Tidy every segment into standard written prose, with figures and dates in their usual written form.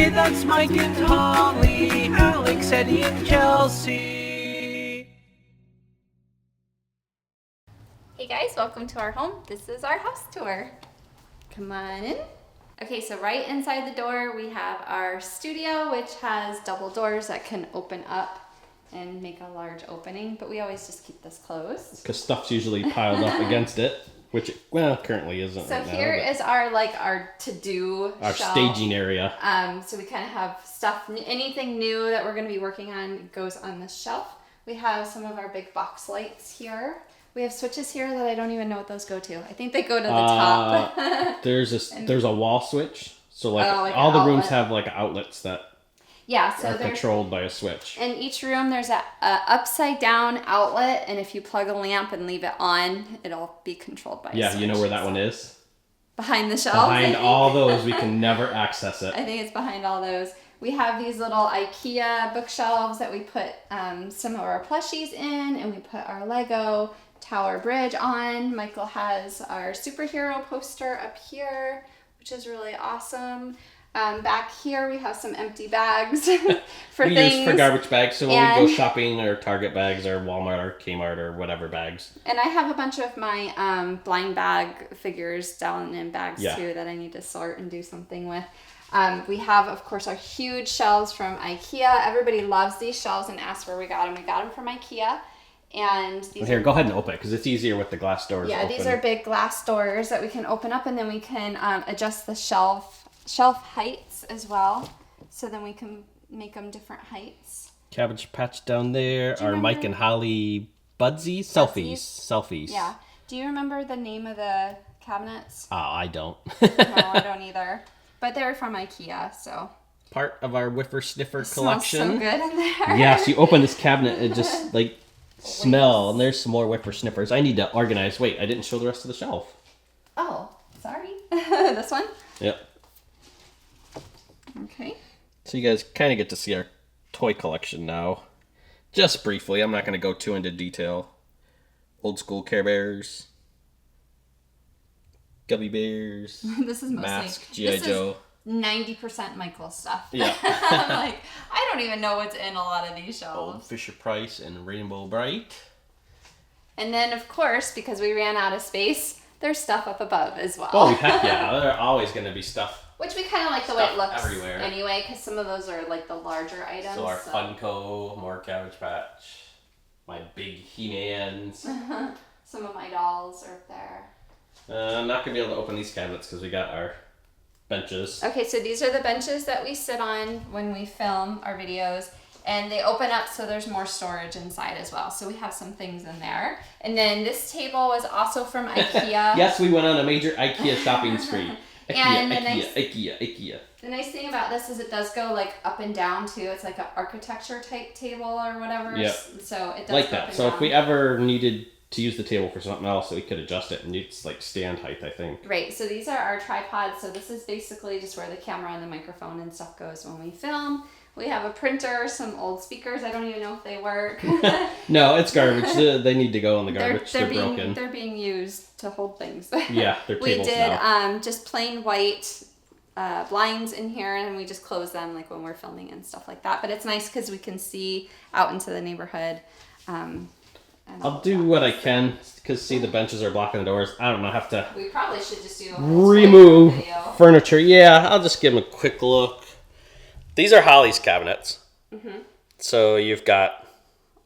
Hey, that's Mike and Holly, Alex, Eddie, and Kelsey. Hey guys, welcome to our home. This is our house tour. Come on in. Okay, so right inside the door we have our studio, which has double doors that can open up and make a large opening, but we always just keep this closed. Because stuff's usually piled up against it, which it, currently isn't. So right now, here is our to-do our shelf. staging area. So we kind of have stuff, anything new that we're going to be working on goes on this shelf. We have some of our big box lights here. We have switches here that I don't even know what those go to. I think they go to the top. There's a wall switch, so like an all the rooms outlet. have like outlets that So are controlled by a switch. In each room, there's a upside down outlet, and if you plug a lamp and leave it on, it'll be controlled by a switch. Yeah, you know where that one is? Behind the shelf. Behind all those, we can never access it. I think it's behind all those. We have these little IKEA bookshelves that we put some of our plushies in, and we put our Lego Tower Bridge on. Michael has our superhero poster up here, which is really awesome. Back here we have some empty bags for we things. use for garbage bags, so when we go shopping, or Target bags, or Walmart, or Kmart, or whatever bags. And I have a bunch of my blind bag figures down in bags too that I need to sort and do something with. We have, of course, our huge shelves from IKEA. Everybody loves these shelves and asks where we got them. We got them from IKEA. And these Here, go ahead and open it, because it's easier with the glass doors open. These are big glass doors that we can open up, and then we can adjust the shelf heights as well. So then we can make them different heights. Cabbage Patch down there. Our Mike and Holly Budsies? Selfies. Yeah. Do you remember the name of the cabinets? I don't. No, I don't either. But they're from IKEA, so. Part of our Whiffer Sniffer Smells collection. so good in there. Yes, you open this cabinet, it just like smell, and there's some more Whiffer Sniffers. I need to organize. Wait, I didn't show the rest of the shelf. Oh, sorry. This one? Yep. Okay. So you guys kind of get to see our toy collection now. Just briefly, I'm not going to go too into detail. Old school Care Bears. Gummy Bears. This is mostly Mask, G.I. Joe. 90% Michael stuff. Yeah. I'm like, I don't even know what's in a lot of these shelves. Old Fisher Price and Rainbow Bright. And then, of course, because we ran out of space, there's stuff up above as well. Oh, heck yeah. There's always going to be stuff. Which we kind of like the way it looks everywhere. Anyway, because some of those are like the larger items. So our Funko, more Cabbage Patch, my big He-Mans. Some of my dolls are up there. I'm not going to be able to open these cabinets because we got our benches. Okay, so these are the benches that we sit on when we film our videos. And they open up so there's more storage inside as well. So we have some things in there. And then this table was also from IKEA. Yes, we went on a major IKEA shopping spree. IKEA. The nice thing about this is it does go like up and down too. It's like an architecture type table or whatever. Yep. So it does like go up that. and So down. if we ever needed to use the table for something else, we could adjust it, and it's like stand height, I think. Right, so these are our tripods. So this is basically just where the camera and the microphone and stuff goes when we film. We have a printer, some old speakers. I don't even know if they work. No, it's garbage. They need to go in the garbage. They're broken. They're being used to hold things. Yeah, they're tables We did now. Just plain white blinds in here, and we just close them like when we're filming and stuff like that. But it's nice because we can see out into the neighborhood. I'll do what I can, because see, the benches are blocking the doors. I don't know, I have to We probably should just do a whole remove video. furniture. Yeah, I'll just give them a quick look. These are Holly's cabinets. Mm-hmm. So you've got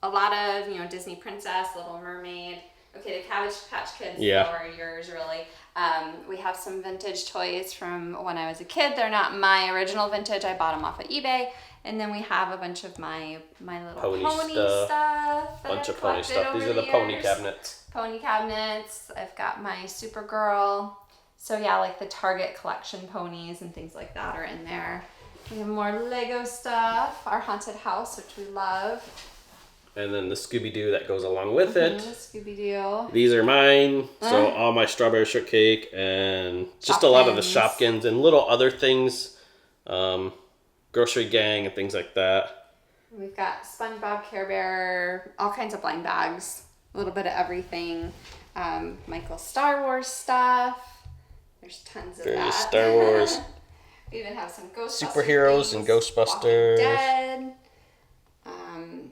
a lot of, Disney Princess, Little Mermaid. Okay, the Cabbage Patch Kids are yours, really. We have some vintage toys from when I was a kid. They're not my original vintage. I bought them off of eBay. And then we have a bunch of my little pony stuff. Bunch of pony stuff. These are the pony cabinets. Pony cabinets. I've got my Supergirl. So yeah, like the Target collection ponies and things like that are in there. We have more Lego stuff. Our haunted house, which we love. And then the Scooby-Doo that goes along with it. Scooby-Doo. These are mine. So all my strawberry shortcake and just a lot of the Shopkins and little other things. Grocery Gang and things like that. We've got SpongeBob, Care Bear, all kinds of blind bags. A little bit of everything. Michael's Star Wars stuff. There's tons of that. Star Wars. We even have some Ghostbusters Superheroes and things, Ghostbusters. Walking Dead,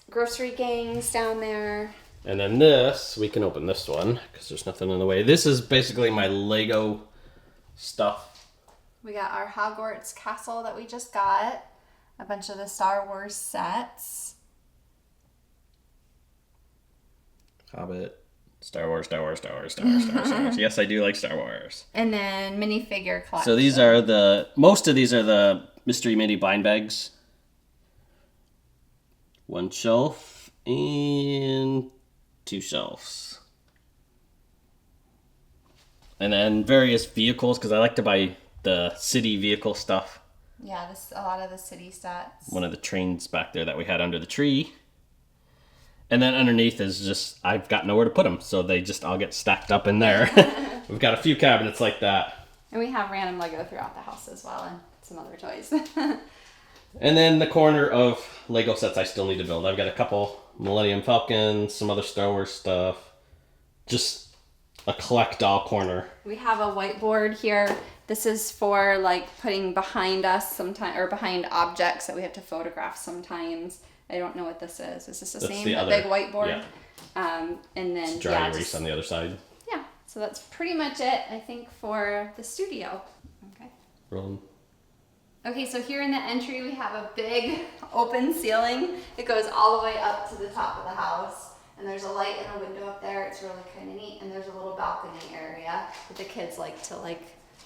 grocery gangs down there. And then this, we can open this one because there's nothing in the way. This is basically my Lego stuff. We got our Hogwarts castle that we just got. A bunch of the Star Wars sets. Hobbit, Star Wars. Yes, I do like Star Wars. And then minifigure collection. So these are most of these are the mystery mini blind bags. One shelf and 2 shelves. And then various vehicles, because I like to buy the city vehicle stuff. Yeah, a lot of the city sets. One of the trains back there that we had under the tree. And then underneath is just, I've got nowhere to put them, so they just all get stacked up in there. We've got a few cabinets like that. And we have random Lego throughout the house as well, and some other toys. And then the corner of Lego sets I still need to build. I've got a couple Millennium Falcons, some other Star Wars stuff. Just a collect all corner. We have a whiteboard here. This is for like putting behind us sometimes, or behind objects that we have to photograph sometimes. I don't know what this is. Is this the same? The big whiteboard? Yeah. And then it's dry erase on the other side. Yeah. So that's pretty much it, I think, for the studio. Okay. Rolling. Okay, so here in the entry we have a big open ceiling. It goes all the way up to the top of the house. And there's a light and a window up there. It's really kind of neat. And there's a little balcony area that the kids like to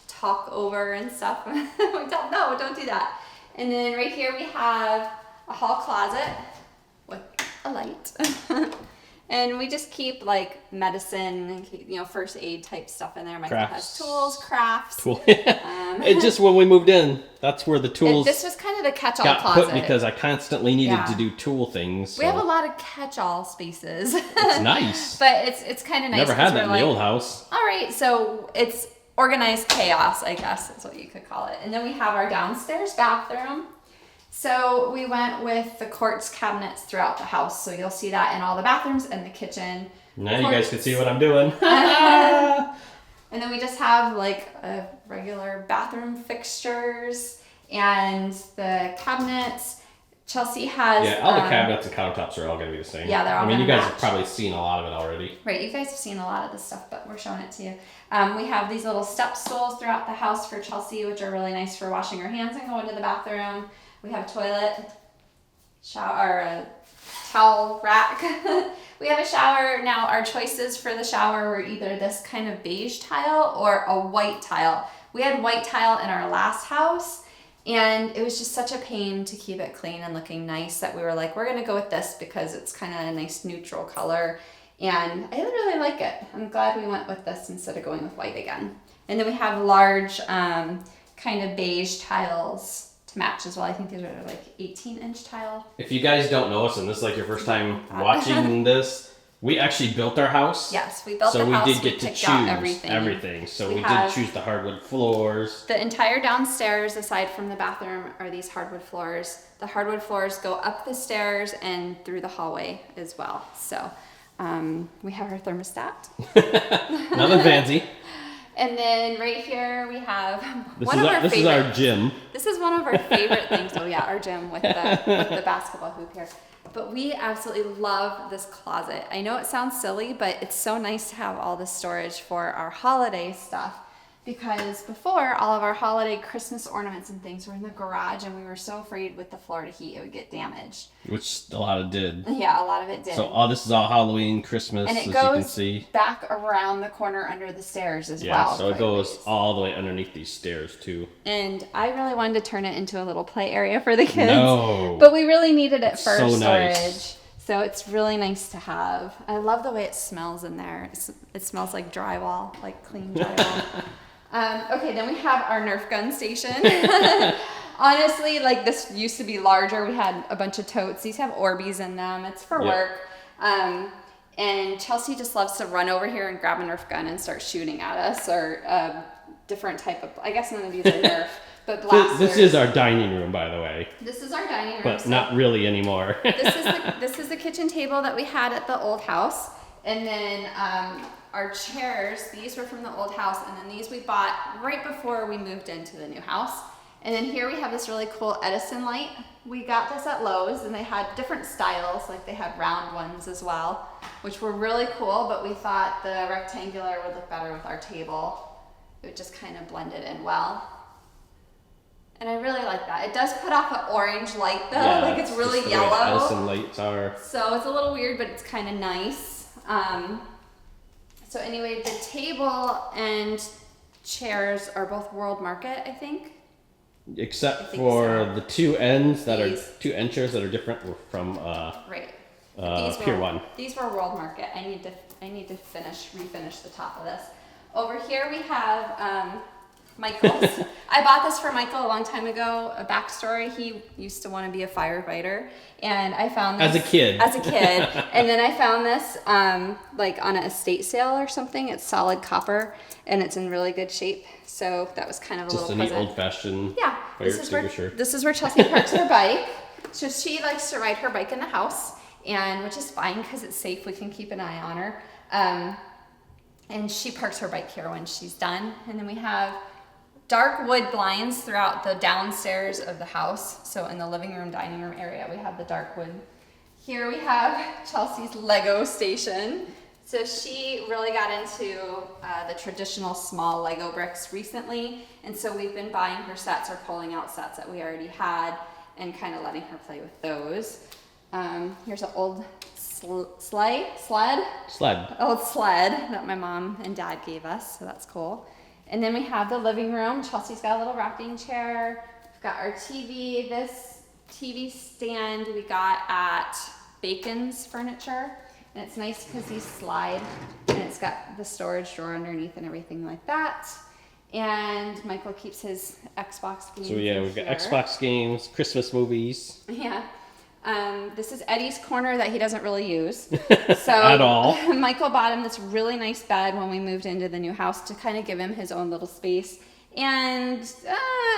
talk over and stuff. No, don't do that. And then right here we have a hall closet with a light. And we just keep medicine, first aid type stuff in there. Michael has tools, crafts. It just, when we moved in, that's where the tools this was kind of the catch-all got closet. put because I constantly needed to do tool things. So. We have a lot of catch-all spaces. It's nice. But it's kind of nice. Never had that in the old house. All right, so it's organized chaos, I guess is what you could call it. And then we have our downstairs bathroom. So we went with the quartz cabinets throughout the house. So you'll see that in all the bathrooms and the kitchen. Now you guys can see what I'm doing. And then we just have a regular bathroom fixtures and the cabinets. Chelsea has... Yeah, all the cabinets and countertops are all going to be the same. Yeah, they're all you guys match. have probably seen a lot of it already. Right, you guys have seen a lot of this stuff, but we're showing it to you. We have these little step stools throughout the house for Chelsea, which are really nice for washing her hands and going to the bathroom. We have a toilet, shower, a towel rack. We have a shower. Now our choices for the shower were either this kind of beige tile or a white tile. We had white tile in our last house, and it was just such a pain to keep it clean and looking nice that we were like, we're gonna go with this because it's kind of a nice neutral color. And I really like it. I'm glad we went with this instead of going with white again. And then we have large kind of beige tiles to match as well. I think these are 18-inch tile. If you guys don't know us and this is your first time watching this, we actually built our house. Yes, we built the house. So we did get to choose everything. So we did choose the hardwood floors. The entire downstairs, aside from the bathroom, are these hardwood floors. The hardwood floors go up the stairs and through the hallway as well. So we have our thermostat. Nothing fancy. And then right here we have this is our gym. This is one of our favorite things. Oh yeah, our gym with the basketball hoop here. But we absolutely love this closet. I know it sounds silly, but it's so nice to have all this storage for our holiday stuff. Because before, all of our holiday Christmas ornaments and things were in the garage, and we were so afraid with the Florida heat it would get damaged. Which a lot of did. Yeah, a lot of it did. So this is all Halloween, Christmas, and it as goes you can see. Back around the corner under the stairs as well. Yeah, so it goes all the way underneath these stairs too. And I really wanted to turn it into a little play area for the kids. No. But we really needed it for storage. Nice. So it's really nice to have. I love the way it smells in there. It smells like drywall, like clean drywall. Okay, then we have our Nerf gun station. Honestly, this used to be larger. We had a bunch of totes. These have Orbeez in them. It's for work. And Chelsea just loves to run over here and grab a Nerf gun and start shooting at us, or different type of, I guess none of these are Nerf, but blasters. This is our dining room, by the way. This is our dining room. But not really anymore. This is the kitchen table that we had at the old house. And then our chairs, these were from the old house, and then these we bought right before we moved into the new house. And then here we have this really cool Edison light. We got this at Lowe's, and they had different styles, like they had round ones as well, which were really cool, but we thought the rectangular would look better with our table. It would just kind of blend it in well. And I really like that. It does put off an orange light though, Yeah, like it's really just the way yellow. Edison lights are. So it's a little weird, but it's kind of nice. So anyway, the table and chairs are both World Market, I think. Except think for so. the two ends that These. are two end chairs that are different from Right. Pier 1. These were World Market. I need to refinish the top of this. Over here we have Michael's. I bought this for Michael a long time ago. A backstory: he used to want to be a firefighter, and I found this As a kid. and then I found this like on an estate sale or something. It's solid copper, and it's in really good shape. So that was kind of a Just a little neat present. old-fashioned Yeah, fire this extinguisher. is where Chelsea parks her bike. So she likes to ride her bike in the house, and which is fine because it's safe. We can keep an eye on her. And she parks her bike here when she's done. And then we have dark wood blinds throughout the downstairs of the house. So in the living room, dining room area, we have the dark wood. Here we have Chelsea's Lego station. So she really got into the traditional small Lego bricks recently. And so we've been buying her sets or pulling out sets that we already had and kind of letting her play with those. Here's an old sled old sled that my mom and dad gave us, so that's cool. And then we have the living room. Chelsea's got a little rocking chair. We've got our TV. This TV stand we got at Bacon's Furniture, and it's nice because these slide, and it's got the storage drawer underneath and everything like that. And Michael keeps his Xbox games. So yeah, we've got here. Xbox games, Christmas movies. Yeah. This is Eddie's corner that he doesn't really use. So At all. Michael bought him this really nice bed when we moved into the new house to kind of give him his own little space. And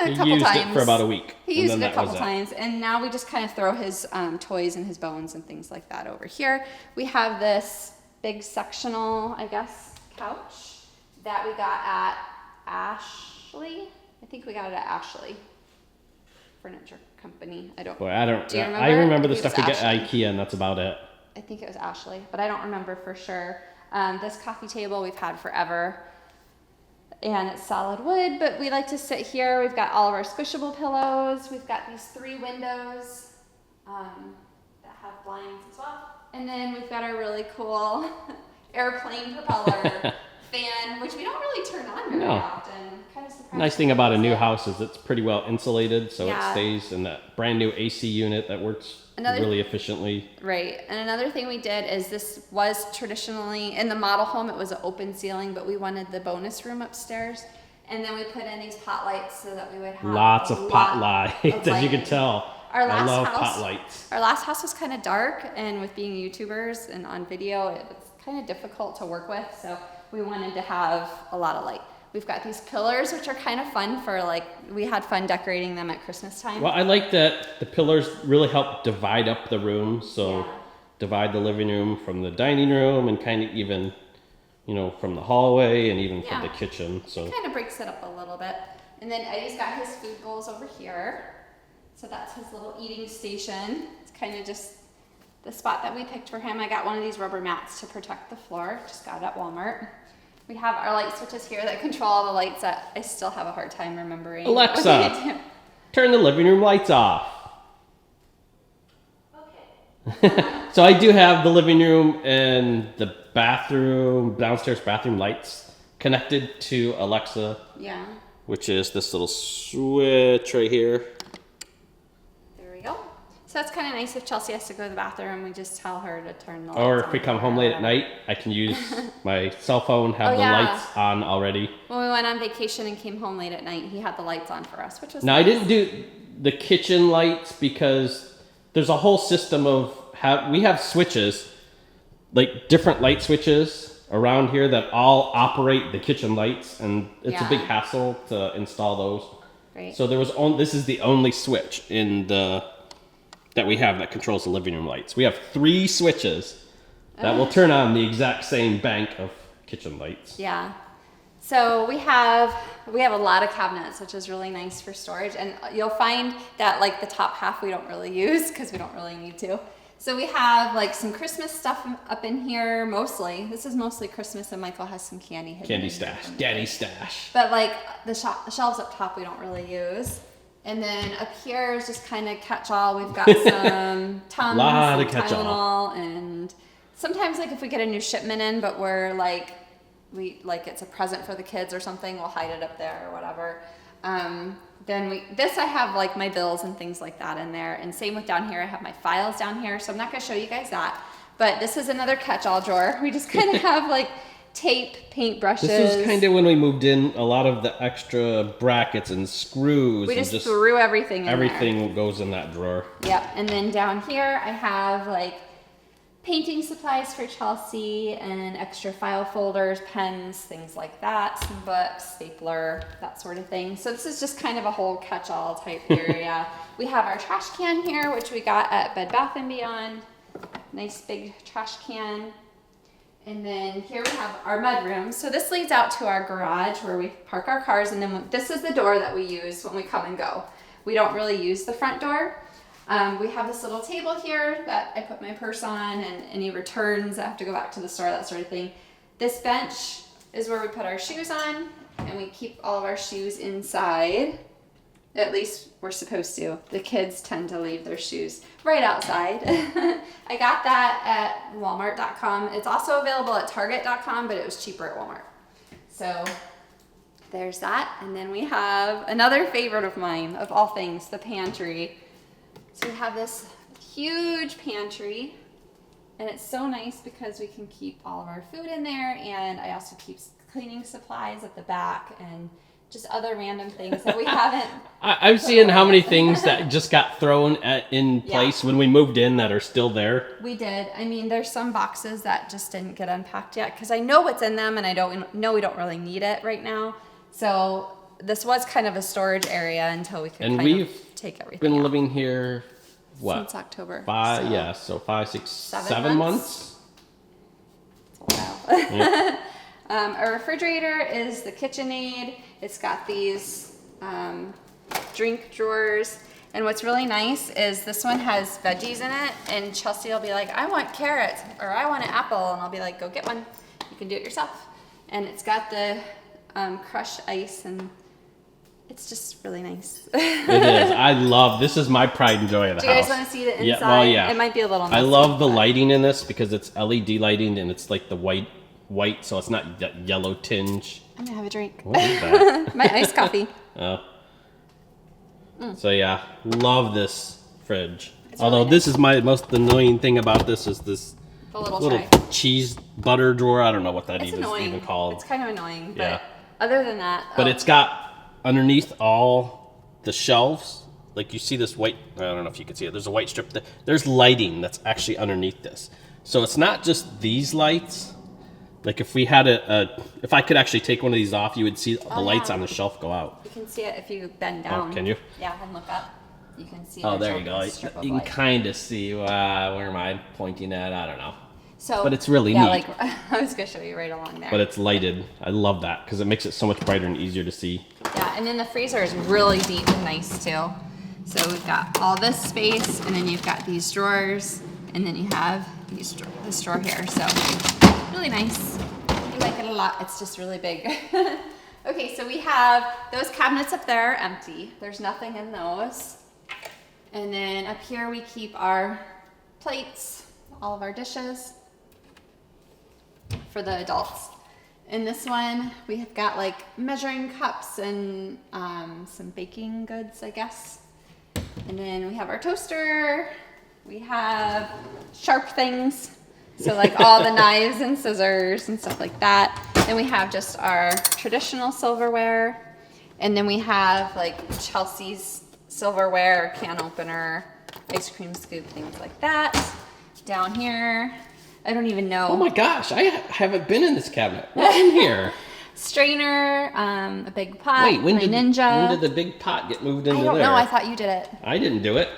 a He couple used times. it for about a week. He and used then it a that couple was times. And now we just kind of throw his toys and his bones and things like that over here. We have this big sectional, I guess, couch that we got at Ashley. I think we got it at Ashley Furniture Company. I don't. Boy, I don't. Do you I remember the I think stuff we it was get at Ashley. IKEA, and that's about it. I think it was Ashley, but I don't remember for sure. This coffee table we've had forever, and it's solid wood, but we like to sit here. We've got all of our squishable pillows. We've got these 3 windows that have blinds as well. And then we've got our really cool airplane propeller fan, which we don't really turn on very No. often. Kind of surprised. Nice thing about a new house is it's pretty well insulated, so Yeah. it stays in that brand new AC unit that works Another- really efficiently. Right. And another thing we did is this was traditionally in the model home, it was an open ceiling, but we wanted the bonus room upstairs. And then we put in these pot lights so that we would have Lots a of lot pot lights, of as you can lighting. tell. Our I last love house- pot lights. Our last house was kind of dark, and with being YouTubers and on video, it's kind of difficult to work with. So we wanted to have a lot of light. We've got these pillars, which are kind of fun for we had fun decorating them at Christmas time. Well, I like that the pillars really help divide up the room. So Yeah. divide the living room from the dining room and kind of even, from the hallway and even from Yeah. the kitchen. So Kind of breaks it up a little bit. And then Eddie's got his food bowls over here. So that's his little eating station. It's kind of just the spot that we picked for him. I got one of these rubber mats to protect the floor. Just got it at Walmart. We have our light switches here that control all the lights that I still have a hard time remembering. Alexa. what they do. turn the living room lights off. Okay. So I do have the living room and the downstairs bathroom lights connected to Alexa, Yeah. which is this little switch right here. There we go. So that's kind of nice. If Chelsea has to go to the bathroom, we just tell her to turn the lights Or on. if we come home late at night, I can use my cell phone, have Oh, the yeah. lights on already. When we went on vacation and came home late at night, he had the lights on for us, which was Now, I nice. didn't do the kitchen lights because there's a whole system of we have switches, like different light switches around here that all operate the kitchen lights, and it's a big Yeah. hassle to install those. Right. So this is the only switch that we have that controls the living room lights. We have 3 switches that will turn on the exact same bank of kitchen lights. Yeah. So we have a lot of cabinets, which is really nice for storage. And you'll find that like the top half we don't really use because we don't really need to. So we have like some Christmas stuff up in here mostly. This is mostly Christmas, and Michael has some candy hidden. Candy stash, daddy stash. But like the shelves up top we don't really use. And then up here is just kind of catch-all. We've got some Tums and Tylenol, and sometimes like if we get a new shipment in, but we're like it's a present for the kids or something, we'll hide it up there or whatever. This I have like my bills and things like that in there, and same with down here. I have my files down here, so I'm not gonna show you guys that. But this is another catch-all drawer. We just kind of have like tape, paintbrushes. This was kind of when we moved in, a lot of the extra brackets and screws. We just threw everything in everything there. goes in that drawer. Yep, and then down here I have like painting supplies for Chelsea and extra file folders, pens, things like that, some books, stapler, that sort of thing. So this is just kind of a whole catch-all type area. We have our trash can here, which we got at Bed Bath & Beyond. Nice big trash can. And then here we have our mudroom. So this leads out to our garage where we park our cars, and then this is the door that we use when we come and go. We don't really use the front door. We have this little table here that I put my purse on, and any returns I have to go back to the store, that sort of thing. This bench is where we put our shoes on, and we keep all of our shoes inside. At least we're supposed to. The kids tend to leave their shoes right outside. I got that at Walmart.com. It's also available at Target.com, but it was cheaper at Walmart. So there's that. And then we have another favorite of mine, of all things, the pantry. So we have this huge pantry, and it's so nice because we can keep all of our food in there, and I also keep cleaning supplies at the back and just other random things that we haven't. I'm seeing how many things that just got thrown in place when we moved in that are still there. We did. I mean, there's some boxes that just didn't get unpacked yet because I know what's in them, and I don't know we don't really need it right now. So this was kind of a storage area until we could take everything been out. living here, what? Since October. So 5, 6, 7 months. It's a while. Yep. Our refrigerator is the KitchenAid. It's got these drink drawers. And what's really nice is this one has veggies in it, and Chelsea will be like, I want carrots, or I want an apple, and I'll be like, go get one. You can do it yourself. And it's got the crushed ice, and it's just really nice. It is. I love, this is my pride and joy of the house. Do you guys want to see the inside? Yeah, well, yeah. It might be a little messy. I love the lighting in this because it's LED lighting, and it's like the white, so it's not that yellow tinge. I'm gonna have a drink. What is that? My iced coffee. Oh. So yeah, love this fridge. It's Although really this is my most annoying thing about this is this The little little tray. cheese butter drawer. I don't know what that It's is annoying. even called. It's kind of annoying, but Yeah. other than that. But it's got underneath all the shelves, like you see this white, I don't know if you can see it, there's a white strip. There's lighting that's actually underneath this. So it's not just these lights. Like if we had if I could actually take one of these off, you would see the lights on the shelf go out. You can see it if you bend down. Oh, can you? Yeah, and look up. You can see. Oh, the there you go. strip of You can light. kind of see, where am I pointing at? I don't know. So, But it's really yeah, neat. like I was gonna show you right along there. But it's lighted. I love that because it makes it so much brighter and easier to see. Yeah, and then the freezer is really deep and nice too. So we've got all this space, and then you've got these drawers, and then you have this drawer here. So really nice. I like it a lot. It's just really big. Okay, so we have those cabinets up there are empty. There's nothing in those. And then up here we keep our plates, all of our dishes for the adults. In this one, we have got like measuring cups and some baking goods, I guess. And then we have our toaster. We have sharp things. So like all the knives and scissors and stuff like that. Then we have just our traditional silverware. And then we have like Chelsea's silverware, can opener, ice cream scoop, things like that. Down here, I don't even know. Oh my gosh, I haven't been in this cabinet. What's in here? Strainer, a big pot, Wait, when my Ninja. when did the big pot get moved into I there? don't know, I thought you did it. I didn't do it.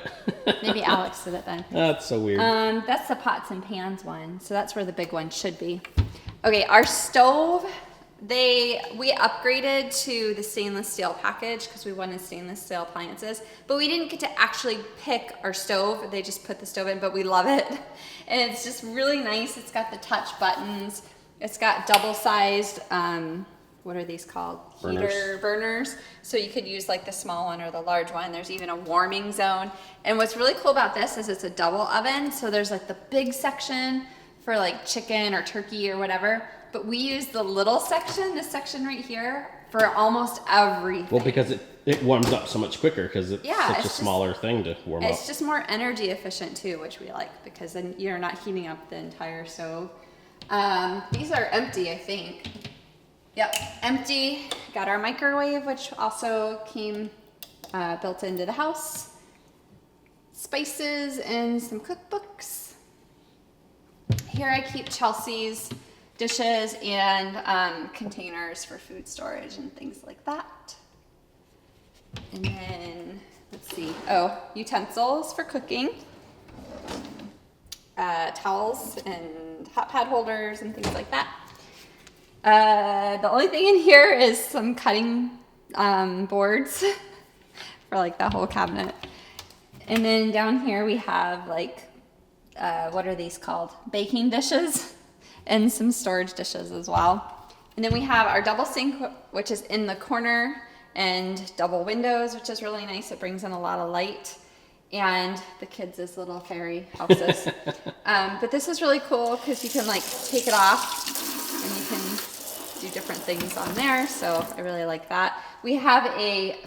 Maybe Alex did it then. That's so weird. That's the pots and pans one, so that's where the big one should be. Okay, our stove, we upgraded to the stainless steel package because we wanted stainless steel appliances, but we didn't get to actually pick our stove. They just put the stove in, but we love it. And it's just really nice. It's got the touch buttons. It's got double-sized, what are these called? Burners. So you could use like the small one or the large one. There's even a warming zone. And what's really cool about this is it's a double oven. So there's like the big section for like chicken or turkey or whatever. But we use the little section, this section right here, for almost everything. Well, because it warms up so much quicker because it's such a just smaller thing to warm up. It's just more energy efficient too, which we like because then you're not heating up the entire stove. These are empty, I think. Yep, empty. Got our microwave, which also came built into the house. Spices and some cookbooks. Here I keep Chelsea's dishes and containers for food storage and things like that. And then, let's see, utensils for cooking. Towels and hot pad holders and things like that. The only thing in here is some cutting boards for like the whole cabinet. And then down here we have like, what are these called? Baking dishes and some storage dishes as well. And then we have our double sink, which is in the corner, and double windows, which is really nice. It brings in a lot of light. And the kids' little fairy houses. But this is really cool because you can like take it off and you can do different things on there. So I really like that. We have a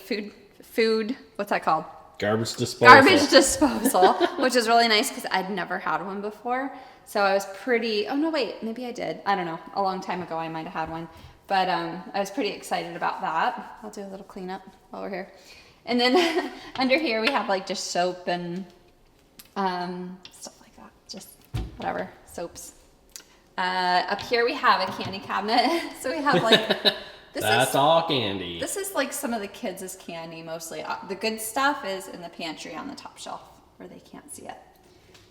food, what's that called? Garbage disposal. Garbage disposal, which is really nice because I'd never had one before. So I was pretty, oh no, wait, maybe I did. I don't know. A long time ago I might have had one. But I was pretty excited about that. I'll do a little cleanup while we're here. And then under here we have like just soap and stuff like that. Just whatever, soaps. Up here we have a candy cabinet. So we have like, That's all candy. This is like some of the kids' candy mostly. The good stuff is in the pantry on the top shelf where they can't see it.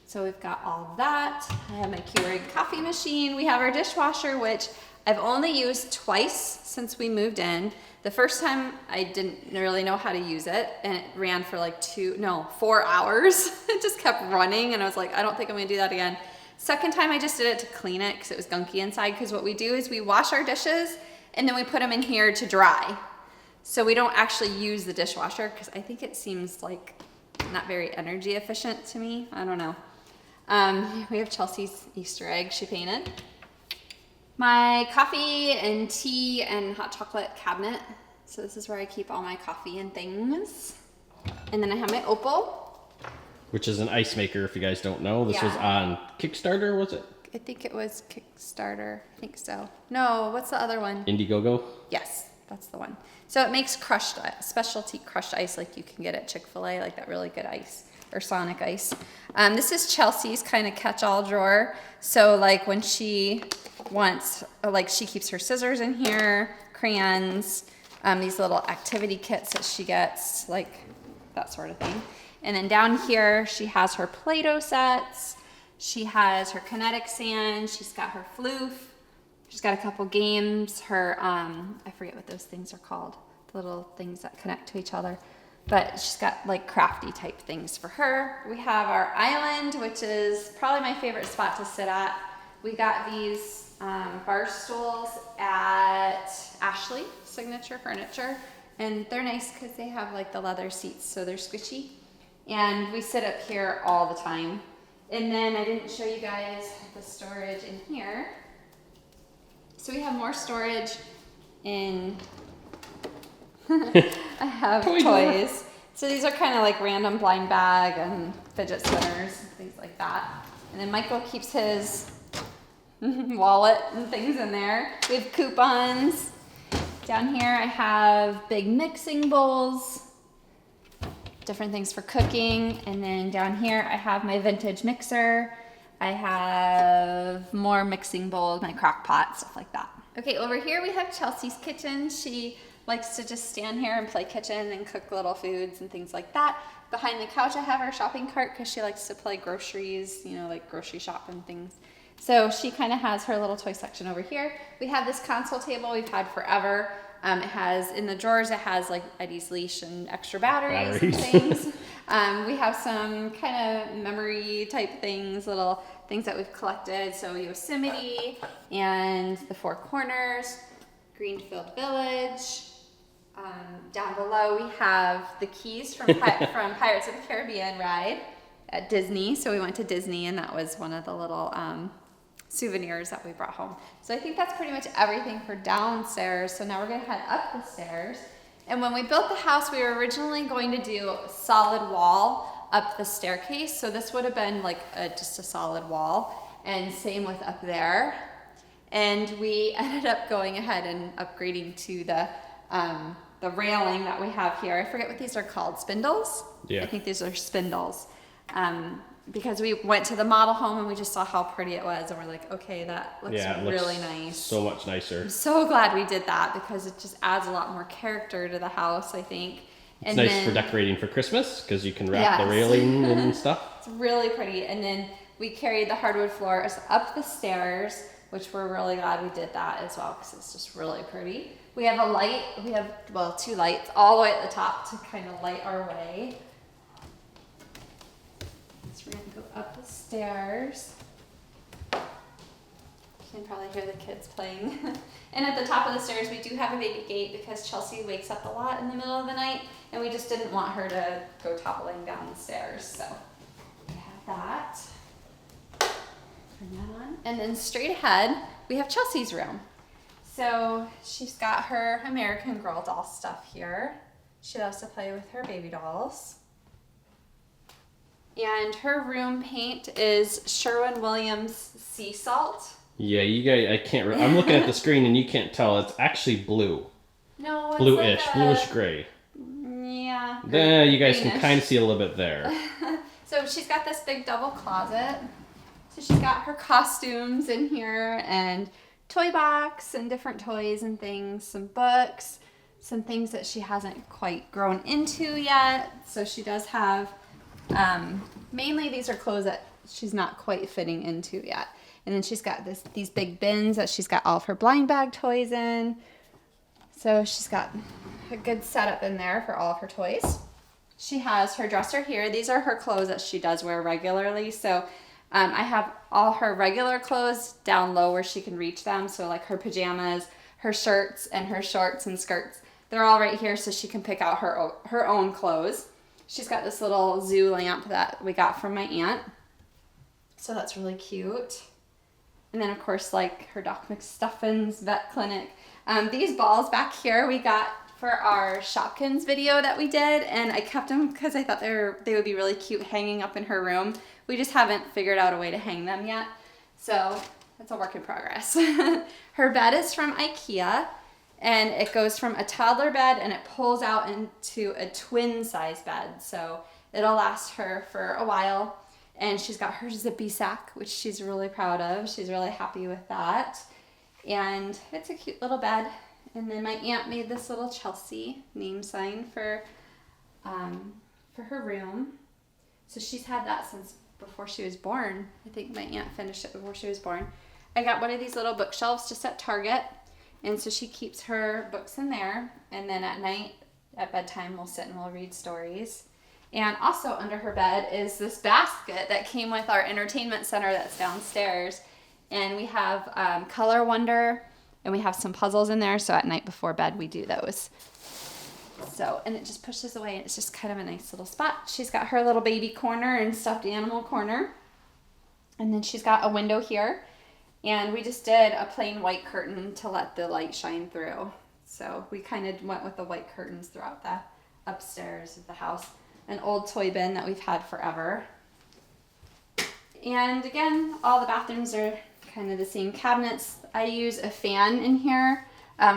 So we've got all of that. I have my Keurig coffee machine. We have our dishwasher, which I've only used twice since we moved in. The first time I didn't really know how to use it, and it ran for like 4 hours. It just kept running, and I was like, I don't think I'm gonna do that again. Second time I just did it to clean it because it was gunky inside, because what we do is we wash our dishes and then we put them in here to dry. So we don't actually use the dishwasher because I think it seems like not very energy efficient to me. I don't know. We have Chelsea's Easter egg she painted. My coffee and tea and hot chocolate cabinet. So this is where I keep all my coffee and things. And then I have my Opal. Which is an ice maker, if you guys don't know. This was on Kickstarter, was it? I think it was Kickstarter. I think so. No, what's the other one? Indiegogo? Yes, that's the one. So it makes specialty crushed ice like you can get at Chick-fil-A, like that really good ice, or Sonic ice. This is Chelsea's kind of catch-all drawer. So like when she wants, like she keeps her scissors in here, crayons, these little activity kits that she gets, like that sort of thing. And then down here, she has her Play-Doh sets. She has her kinetic sand. She's got her floof. She's got a couple games. Her, I forget what those things are called. The little things that connect to each other. But she's got like crafty type things for her. We have our island, which is probably my favorite spot to sit at. We got these bar stools at Ashley Signature Furniture. And they're nice because they have like the leather seats, so they're squishy. And we sit up here all the time. And then I didn't show you guys the storage in here. So we have more storage in, I have toys. So these are kind of like random blind bag and fidget spinners and things like that. And then Michael keeps his wallet and things in there. We have coupons. Down here I have big mixing bowls, different things for cooking. And then down here I have my vintage mixer. I have more mixing bowls, my crock pot, stuff like that. Okay, over here we have Chelsea's kitchen. She likes to just stand here and play kitchen and cook little foods and things like that. Behind the couch I have her shopping cart because she likes to play groceries, you know, like grocery shop and things. So she kind of has her little toy section over here. We have this console table we've had forever. It has, in the drawers, it has like Eddie's leash and extra batteries. And things. We have some kind of memory type things, little things that we've collected. So Yosemite and the Four Corners, Greenfield Village. Down below we have the keys from from Pirates of the Caribbean ride at Disney. So we went to Disney and that was one of the little souvenirs that we brought home. So I think that's pretty much everything for downstairs. So now we're gonna head up the stairs. And when we built the house, we were originally going to do a solid wall up the staircase. So this would have been like just a solid wall, and same with up there. And we ended up going ahead and upgrading to the railing that we have here. I forget what these are called, spindles? Yeah. I think these are spindles. Because we went to the model home and we just saw how pretty it was, and we're like, okay, that looks really nice. So much nicer. I'm so glad we did that because it just adds a lot more character to the house, I think. It's nice for decorating for Christmas because you can wrap the railing and stuff. It's really pretty. And then we carried the hardwood floors up the stairs, which we're really glad we did that as well because it's just really pretty. We have a light. We have, well, 2 lights all the way at the top to kind of light our way. We're gonna go up the stairs. You can probably hear the kids playing. And at the top of the stairs, we do have a baby gate because Chelsea wakes up a lot in the middle of the night, and we just didn't want her to go toppling down the stairs. So we have that. Turn that on. And then straight ahead, we have Chelsea's room. So she's got her American Girl doll stuff here. She loves to play with her baby dolls. And her room paint is Sherwin-Williams sea salt. Yeah, you guys, I can't. I'm looking at the screen and you can't tell. It's actually blue. No, it's bluish, like bluish gray. Yeah. There, you guys greenish. can kind of see a little bit there. So she's got this big double closet. So she's got her costumes in here and toy box and different toys and things, some books, some things that she hasn't quite grown into yet. So she does have. Mainly these are clothes that she's not quite fitting into yet. And then she's got these big bins that she's got all of her blind bag toys in. So she's got a good setup in there for all of her toys. She has her dresser here. These are her clothes that she does wear regularly. So I have all her regular clothes down low where she can reach them. So like her pajamas, her shirts, and her shorts and skirts. They're all right here so she can pick out her own clothes. She's got this little zoo lamp that we got from my aunt. So that's really cute. And then, of course, like her Doc McStuffins vet clinic. These balls back here we got for our Shopkins video that we did. And I kept them because I thought they would be really cute hanging up in her room. We just haven't figured out a way to hang them yet. So that's a work in progress. Her bed is from IKEA. And it goes from a toddler bed and it pulls out into a twin size bed. So it'll last her for a while. And she's got her zippy sack, which she's really proud of. She's really happy with that. And it's a cute little bed. And then my aunt made this little Chelsea name sign for her room. So she's had that since before she was born. I think my aunt finished it before she was born. I got one of these little bookshelves just at Target. And so she keeps her books in there. And then at night, at bedtime, we'll sit and we'll read stories. And also under her bed is this basket that came with our entertainment center that's downstairs. And we have Color Wonder, and we have some puzzles in there. So at night before bed, we do those. So, and it just pushes away, and it's just kind of a nice little spot. She's got her little baby corner and stuffed animal corner. And then she's got a window here. And we just did a plain white curtain to let the light shine through. So we kind of went with the white curtains throughout the upstairs of the house. An old toy bin that we've had forever. And again, all the bathrooms are kind of the same cabinets. I use a fan in here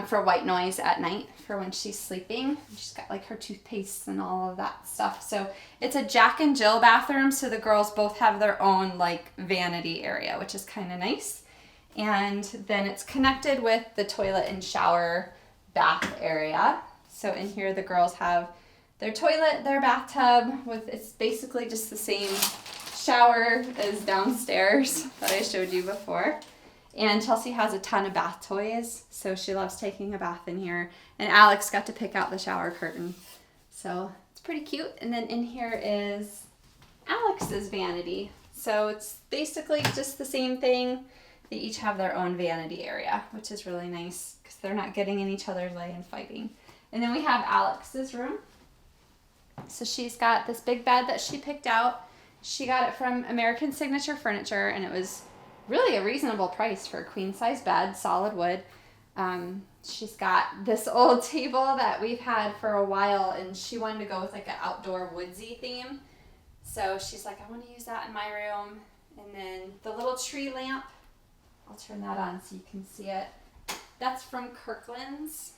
for white noise at night for when she's sleeping. She's got like her toothpaste and all of that stuff. So it's a Jack and Jill bathroom, so the girls both have their own like vanity area, which is kind of nice. And then it's connected with the toilet and shower bath area. So in here the girls have their toilet, their bathtub, it's basically just the same shower is downstairs that I showed you before. And Chelsea has a ton of bath toys, so she loves taking a bath in here. And Alex got to pick out the shower curtain. So it's pretty cute. And then in here is Alex's vanity. So it's basically just the same thing. They each have their own vanity area, which is really nice because they're not getting in each other's way and fighting. And then we have Alex's room. So she's got this big bed that she picked out. She got it from American Signature Furniture, and it was really a reasonable price for a queen size bed, solid wood. She's got this old table that we've had for a while, and she wanted to go with like an outdoor woodsy theme. So she's like, I want to use that in my room. And then the little tree lamp, I'll turn that on so you can see it. That's from Kirkland's.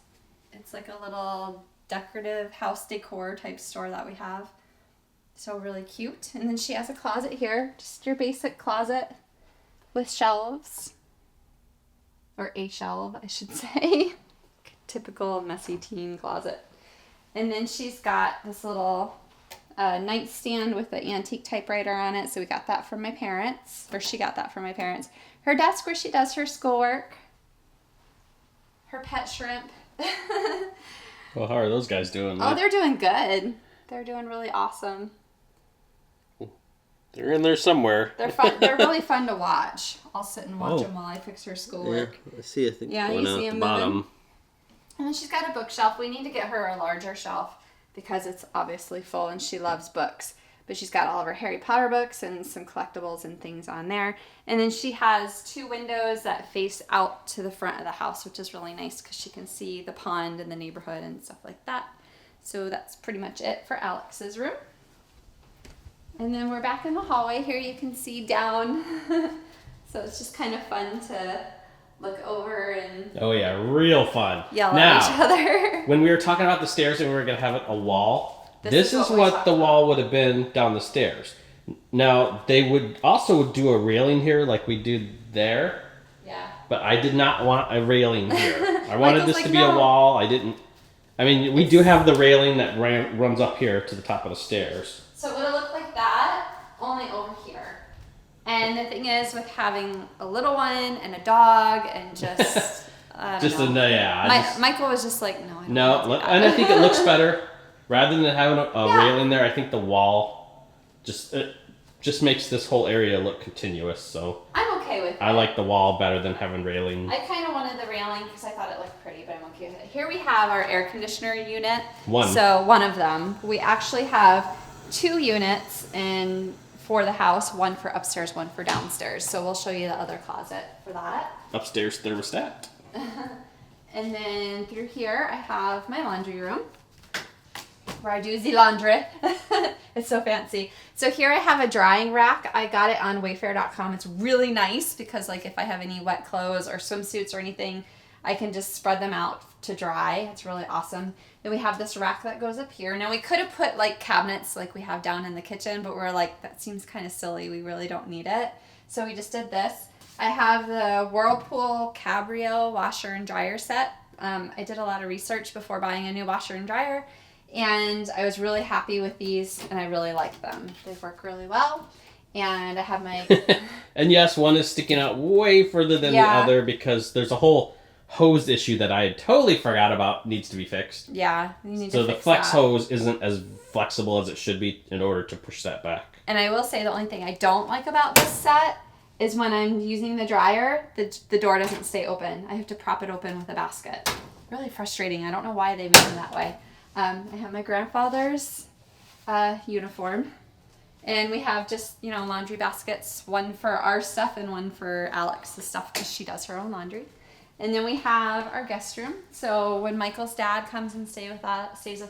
It's like a little decorative house decor type store that we have. So really cute. And then she has a closet here, just your basic closet with shelves. Or a shelf, I should say. Typical messy teen closet. And then she's got this little nightstand with the antique typewriter on it. So we got that from my parents, or she got that from my parents. Her desk where she does her schoolwork. Her pet shrimp. Well, how are those guys doing? Oh, they're doing good. They're doing really awesome. They're in there somewhere. They're fun. They're really fun to watch. I'll sit and watch Oh. them while I fix her schoolwork. Yeah, I see. I think Yeah, one you out see the 'em bottom. moving? And then she's got a bookshelf. We need to get her a larger shelf because it's obviously full and she loves books. But she's got all of her Harry Potter books and some collectibles and things on there. And then she has 2 windows that face out to the front of the house, which is really nice because she can see the pond and the neighborhood and stuff like that. So that's pretty much it for Alex's room. And then we're back in the hallway. Here you can see down. So it's just kind of fun to look over and Oh yeah, real fun. yell now, at each other. when we were talking about the stairs and we were gonna have it a wall, this is we what talked the about. wall would have been down the stairs. Now they would also do a railing here, like we did there. Yeah. But I did not want a railing here. I wanted Michael's this like, to be "No." a wall. I didn't. I mean, we do have the railing that runs up here to the top of the stairs. So it would have looked like that, only over here. And the thing is, with having a little one and a dog and just, I don't Just know. yeah. Michael was just like, no, I don't No, want to do that. and I think it looks better rather than having a Yeah. railing there. I think the wall just makes this whole area look continuous. So I'm okay with it. I like the wall better than having railing. I kind of wanted the railing because I thought it looked pretty, but I'm okay with it. Here we have our air conditioner unit. One. So one of them. We actually have 2 units and for the house, one for upstairs, one for downstairs. So we'll show you the other closet for that. Upstairs thermostat. And then through here, I have my laundry room where I do the laundry. It's so fancy. So here I have a drying rack. I got it on wayfair.com. It's really nice because like if I have any wet clothes or swimsuits or anything, I can just spread them out to dry. It's really awesome. Then we have this rack that goes up here. Now we could have put like cabinets like we have down in the kitchen, but we're like, that seems kind of silly. We really don't need it. So we just did this. I have the Whirlpool Cabrio washer and dryer set. I did a lot of research before buying a new washer and dryer, and I was really happy with these, and I really like them. They work really well, and I have my... And yes, one is sticking out way further than Yeah. the other because there's a whole hose issue that I had totally forgot about needs to be fixed. Yeah, you need So to the fix flex that. hose isn't as flexible as it should be in order to push that back. And I will say the only thing I don't like about this set is when I'm using the dryer, the door doesn't stay open. I have to prop it open with a basket. Really frustrating. I don't know why they made them that way. I have my grandfather's uniform. And we have just, you know, laundry baskets, one for our stuff and one for Alex's stuff because she does her own laundry. And then we have our guest room. So when Michael's dad comes and stays with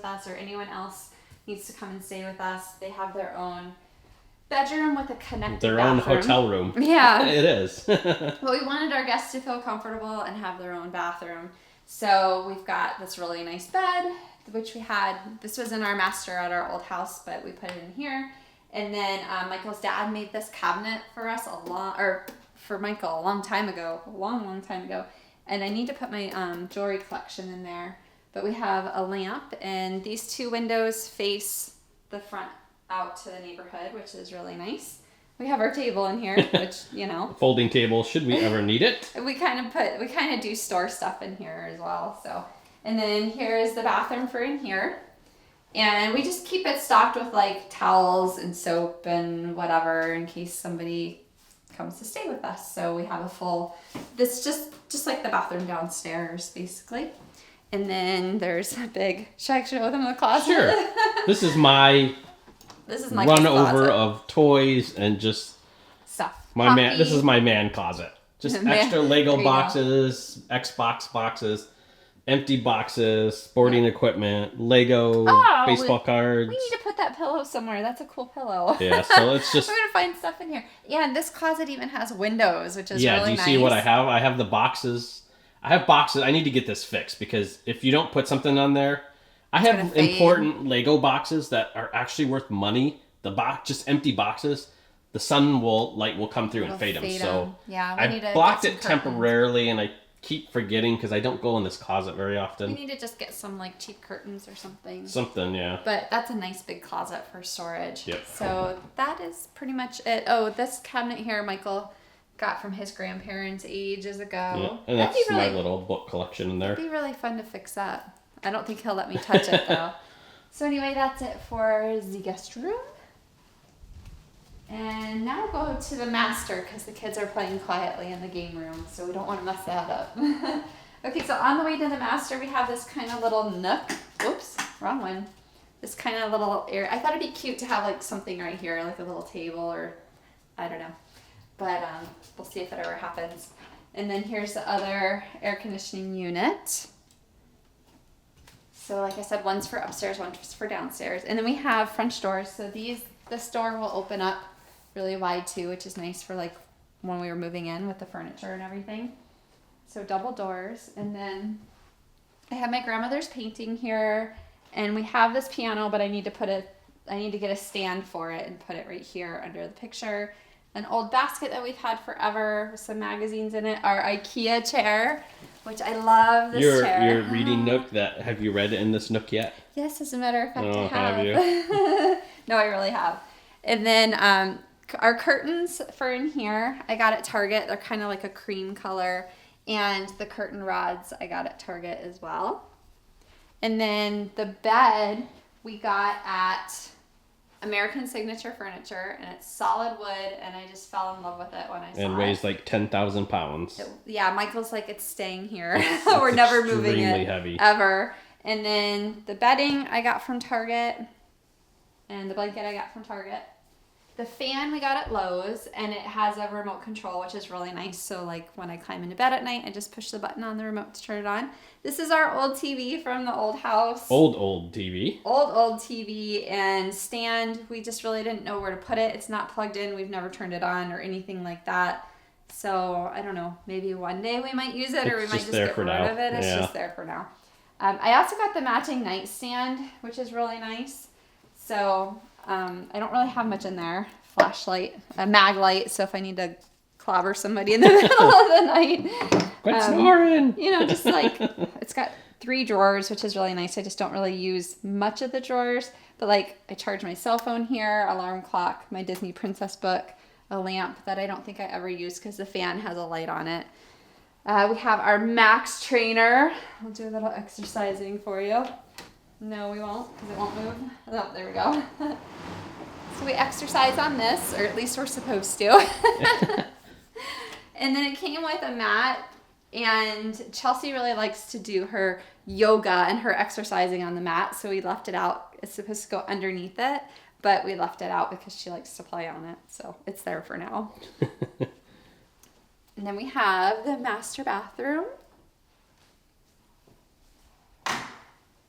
us, or anyone else needs to come and stay with us, they have their own bedroom with a connected Their own bathroom. hotel room. Yeah. It is. But we wanted our guests to feel comfortable and have their own bathroom. So we've got this really nice bed, which we had, this was in our master at our old house, but we put it in here. And then Michael's dad made this cabinet for us for Michael a long time ago, a long time ago. And I need to put my jewelry collection in there. But we have a lamp, and these 2 windows face the front out to the neighborhood, which is really nice. We have our table in here, which, Folding table, should we ever need it. we kind of do store stuff in here as well. So, and then here is the bathroom for in here. And we just keep it stocked with like towels and soap and whatever in case somebody comes to stay with us. So we have a full, this just like the bathroom downstairs basically. And then there's a big, should I show them the closet? Sure. This is my run over of toys and just stuff. This is my man closet. Just extra Lego boxes, Xbox boxes, empty boxes, sporting equipment, Lego, baseball cards. We need to put that pillow somewhere. That's a cool pillow. Yeah, so it's just... We're going to find stuff in here. Yeah, and this closet even has windows, which is really nice. Yeah, do you see what I have? I have the boxes. I have boxes. I need to get this fixed because if you don't put something on there... I have important Lego boxes that are actually worth money. The box, just empty boxes, the light will come through and fade them. So yeah, I blocked it temporarily, and I keep forgetting because I don't go in this closet very often. We need to just get some like cheap curtains or something. Something, yeah. But that's a nice big closet for storage. Yep. So that is pretty much it. Oh, this cabinet here, Michael got from his grandparents ages ago. Yeah, and that's my little book collection in there. It'd be really fun to fix that. I don't think he'll let me touch it though. So anyway, that's it for the guest room. And now we'll go to the master because the kids are playing quietly in the game room, so we don't want to mess that up. Okay, so on the way to the master, we have this kind of little nook. Oops, wrong one. This kind of little area. I thought it'd be cute to have like something right here, like a little table or I don't know. But we'll see if it ever happens. And then here's the other air conditioning unit. So like I said, one's for upstairs, one's for downstairs. And then we have French doors. So this door will open up really wide too, which is nice for like when we were moving in with the furniture and everything. So double doors. And then I have my grandmother's painting here, and we have this piano, but I need to get a stand for it and put it right here under the picture. An old basket that we've had forever with some magazines in it. Our IKEA chair, which I love this chair. Your reading nook, have you read it in this nook yet? Yes, as a matter of fact, I have. Have you? No, I really have. And then our curtains for in here, I got at Target. They're kind of like a cream color. And the curtain rods I got at Target as well. And then the bed we got at American Signature Furniture, and it's solid wood, and I just fell in love with it when I saw it. And weighs like 10,000 pounds. Yeah, Michael's like, it's staying here. We're never moving it. Extremely heavy. Ever. And then the bedding I got from Target, and the blanket I got from Target. The fan we got at Lowe's, and it has a remote control, which is really nice. So like when I climb into bed at night, I just push the button on the remote to turn it on. This is our old TV from the old house. Old TV. Old TV and stand. We just really didn't know where to put it. It's not plugged in. We've never turned it on or anything like that. So I don't know. Maybe one day we might use it, or we might just get rid of it. It's just there for now. I also got the matching nightstand, which is really nice. So I don't really have much in there. Flashlight, a mag light, so if I need to clobber somebody in the middle of the night. Quit snoring! Just like, it's got 3 drawers, which is really nice. I just don't really use much of the drawers. But like, I charge my cell phone here, alarm clock, my Disney Princess book, a lamp that I don't think I ever use because the fan has a light on it. We have our Max trainer. I'll do a little exercising for you. No, we won't, because it won't move. Oh, there we go. So we exercise on this, or at least we're supposed to. And then it came with a mat, and Chelsea really likes to do her yoga and her exercising on the mat, so we left it out. It's supposed to go underneath it, but we left it out because she likes to play on it, so it's there for now. And then we have the master bathroom.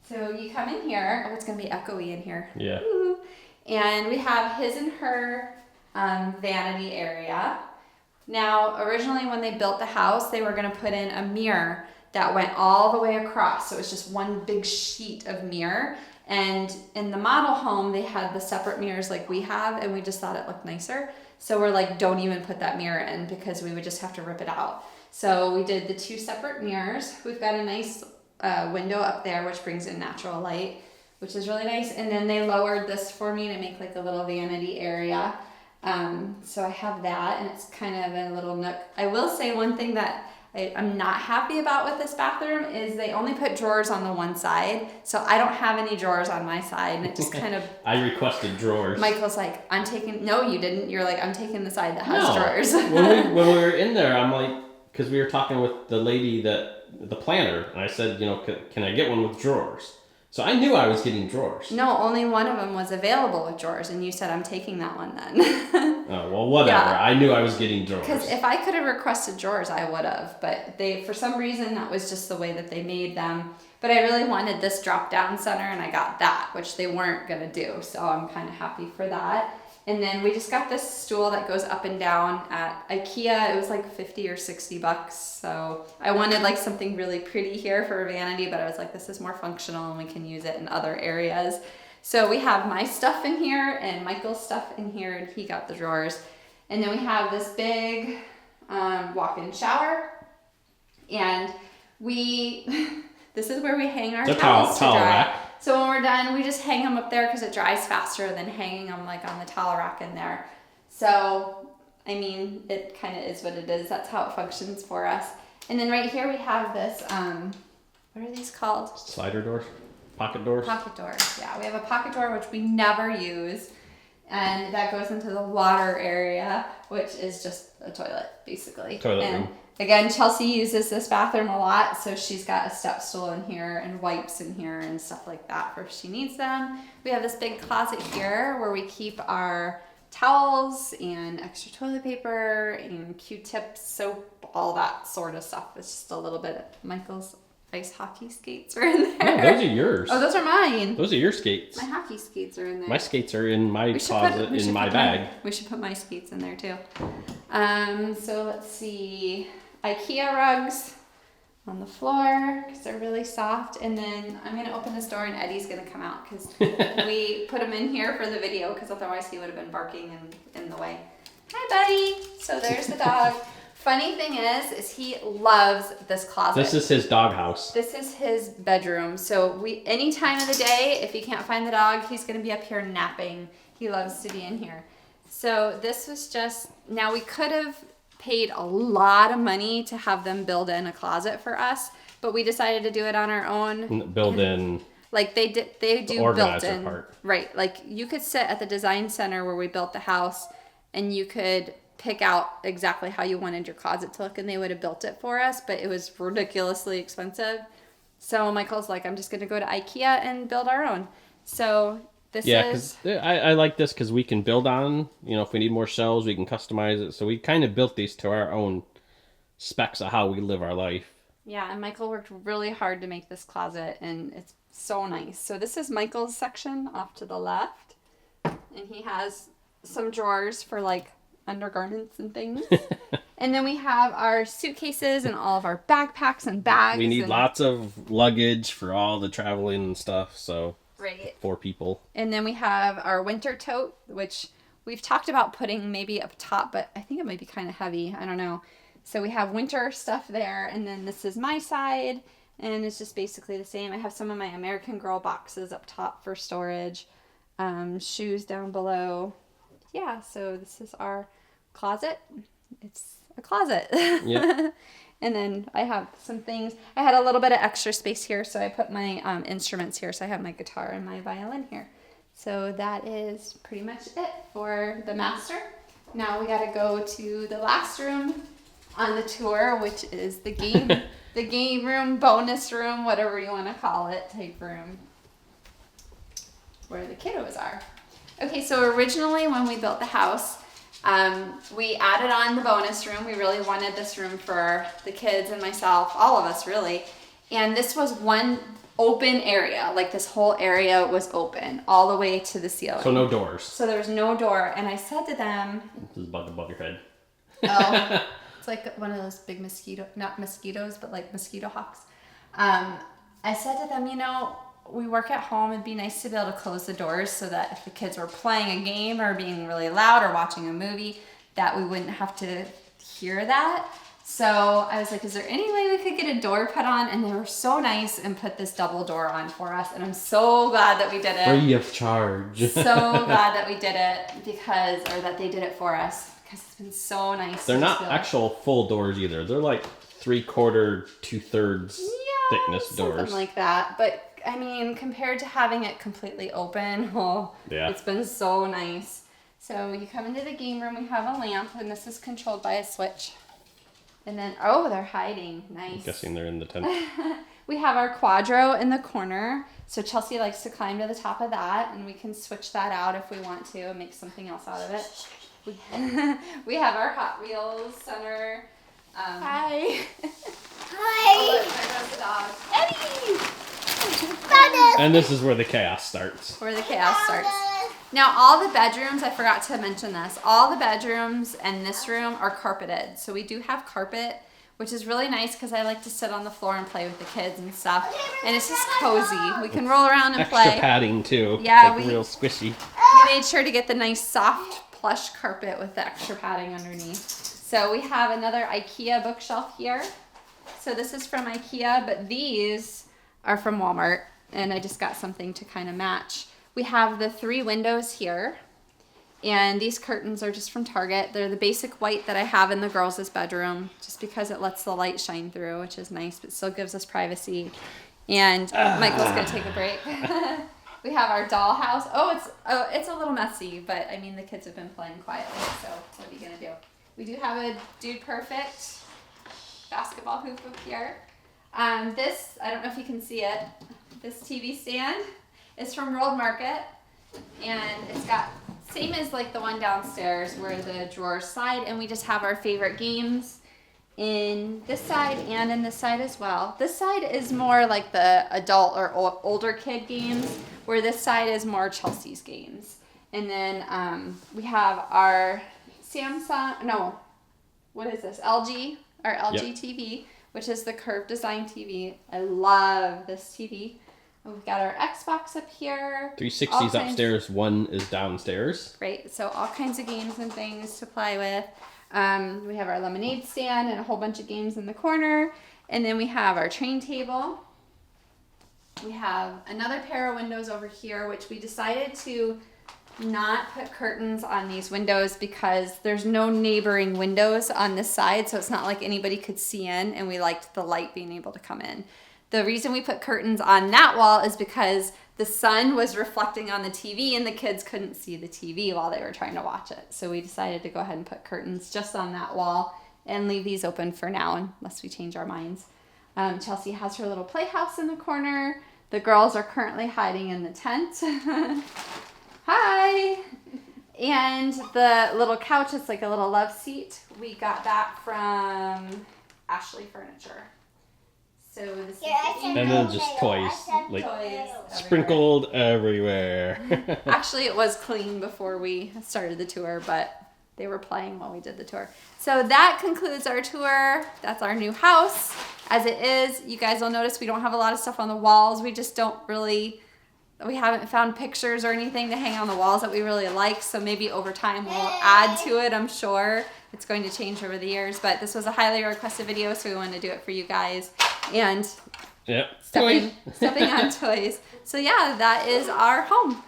So you come in here. Oh, it's going to be echoey in here. Yeah. Ooh. And we have his and her vanity area. Now, originally when they built the house, they were going to put in a mirror that went all the way across. So it was just one big sheet of mirror. And in the model home, they had the separate mirrors like we have, and we just thought it looked nicer. So we're like, don't even put that mirror in because we would just have to rip it out. So we did the 2 separate mirrors. We've got a nice window up there, which brings in natural light, which is really nice. And then they lowered this for me to make like a little vanity area. So I have that, and it's kind of a little nook. I will say one thing that I'm not happy about with this bathroom is they only put drawers on the one side, so I don't have any drawers on my side, and it just kind of... I requested drawers. Michael's like, I'm taking... No, you didn't. You're like, I'm taking the side that has drawers. when we were in there, I'm like, because we were talking with the lady the planner, and I said, can I get one with drawers? So I knew I was getting drawers. No, only one of them was available with drawers, and you said, I'm taking that one then. Oh, well, whatever. Yeah. I knew I was getting drawers. Because if I could have requested drawers, I would have. But for some reason, that was just the way that they made them. But I really wanted this drop-down center, and I got that, which they weren't going to do. So I'm kind of happy for that. And then we just got this stool that goes up and down at IKEA. It was like $50 or $60. So I wanted like something really pretty here for vanity, but I was like, this is more functional and we can use it in other areas. So we have my stuff in here and Michael's stuff in here, and he got the drawers. And then we have this big walk-in shower. And this is where we hang our towels to dry. Rack. So when we're done, we just hang them up there because it dries faster than hanging them like on the towel rack in there. So, I mean, it kind of is what it is. That's how it functions for us. And then right here we have this, what are these called? Slider doors? Pocket doors? Pocket doors, yeah. We have a pocket door, which we never use. And that goes into the water area, which is just a toilet, basically. Toilet room. Again, Chelsea uses this bathroom a lot, so she's got a step stool in here and wipes in here and stuff like that for if she needs them. We have this big closet here where we keep our towels and extra toilet paper and Q-tips, soap, all that sort of stuff. It's just a little bit of Michael's ice hockey skates are in there. No, those are yours. Oh, those are mine. Those are your skates. My hockey skates are in there. My skates are in my closet in my bag. We should put my skates in there too. So let's see. IKEA rugs on the floor because they're really soft. And then I'm going to open this door and Eddie's going to come out because we put him in here for the video because otherwise he would have been barking in the way. Hi, buddy. So there's the dog. Funny thing is he loves this closet. This is his dog house. This is his bedroom. So any time of the day, if he can't find the dog, he's going to be up here napping. He loves to be in here. So this was just, now we could have paid a lot of money to have them build in a closet for us, but we decided to do it on our own. Build in. Like they do built in. Part. Right. Like you could sit at the design center where we built the house and you could pick out exactly how you wanted your closet to look and they would have built it for us, but it was ridiculously expensive. So Michael's like, I'm just going to go to IKEA and build our own. So because I like this because we can build on, if we need more shelves, we can customize it. So we kind of built these to our own specs of how we live our life. Yeah, and Michael worked really hard to make this closet, and it's so nice. So this is Michael's section off to the left, and he has some drawers for like undergarments and things. And then we have our suitcases and all of our backpacks and bags. We need lots of luggage for all the traveling and stuff, so... Right. 4 people. And then we have our winter tote, which we've talked about putting maybe up top, but I think it might be kind of heavy. I don't know. So we have winter stuff there, and then this is my side, and it's just basically the same. I have some of my American Girl boxes up top for storage, shoes down below. Yeah, so this is our closet. It's a closet. Yeah. And then I have some things. I had a little bit of extra space here, so I put my instruments here. So I have my guitar and my violin here. So that is pretty much it for the master. Now we got to go to the last room on the tour, which is the game room, bonus room, whatever you want to call it, type room, where the kiddos are. Okay, so originally when we built the house, we added on the bonus room. We really wanted this room for the kids and myself, all of us really. And this was one open area. Like this whole area was open all the way to the ceiling. So no doors. So there was no door. And I said to them... This is bug above your head. Oh, it's like one of those big not mosquitoes, but like mosquito hawks. I said to them, we work at home. It'd be nice to be able to close the doors so that if the kids were playing a game or being really loud or watching a movie, that we wouldn't have to hear that. So I was like, is there any way we could get a door put on? And they were so nice and put this double door on for us. And I'm so glad that we did it. Free of charge. So glad that we did it or that they did it for us, because it's been so nice. They're not actual full doors either. They're like 3/4, 2/3 thickness doors. Something like that. But I mean, compared to having it completely open, it's been so nice. So you come into the game room, we have a lamp, and this is controlled by a switch. And then, they're hiding. Nice. I'm guessing they're in the tent. We have our Quadro in the corner. So Chelsea likes to climb to the top of that, and we can switch that out if we want to and make something else out of it. We have our Hot Wheels center. Hi. Eddie. And this is where the chaos starts. Now, all the bedrooms, I forgot to mention this, all the bedrooms and this room are carpeted. So we do have carpet, which is really nice because I like to sit on the floor and play with the kids and stuff. And it's just cozy. We can roll around and play. Extra padding too. Yeah, it's like real squishy. We made sure to get the nice soft plush carpet with the extra padding underneath. So we have another IKEA bookshelf here. So this is from IKEA, but these are from Walmart. And I just got something to kind of match. We have the 3 windows here, and these curtains are just from Target. They're the basic white that I have in the girls' bedroom, just because it lets the light shine through, which is nice, but still gives us privacy. And Michael's gonna take a break. We have our dollhouse. It's a little messy, but I mean the kids have been playing quietly, so what are you gonna do? We do have a Dude Perfect basketball hoop up here. This, I don't know if you can see it, this TV stand. It's from World Market, and it's got, same as like the one downstairs where the drawers slide, and we just have our favorite games in this side and in this side as well. This side is more like the adult or older kid games, where this side is more Chelsea's games. And then we have our LG, our LG TV, which is the curved design TV. I love this TV. We've got our Xbox up here. 360's upstairs, 1 is downstairs. Right, so all kinds of games and things to play with. We have our lemonade stand and a whole bunch of games in the corner. And then we have our train table. We have another pair of windows over here, which we decided to not put curtains on these windows because there's no neighboring windows on this side, so it's not like anybody could see in, and we liked the light being able to come in. The reason we put curtains on that wall is because the sun was reflecting on the TV and the kids couldn't see the TV while they were trying to watch it. So we decided to go ahead and put curtains just on that wall and leave these open for now unless we change our minds. Chelsea has her little playhouse in the corner. The girls are currently hiding in the tent. Hi! And the little couch, it's like a little love seat. We got that from Ashley Furniture. So this is and then just toys, like sprinkled everywhere. Actually, it was clean before we started the tour, but they were playing while we did the tour. So that concludes our tour. That's our new house. As it is, you guys will notice we don't have a lot of stuff on the walls. We just don't really, we haven't found pictures or anything to hang on the walls that we really like. So maybe over time we'll add to it, I'm sure. It's going to change over the years, but this was a highly requested video, so we wanted to do it for you guys. And Yep. stepping on toys. So yeah, that is our home.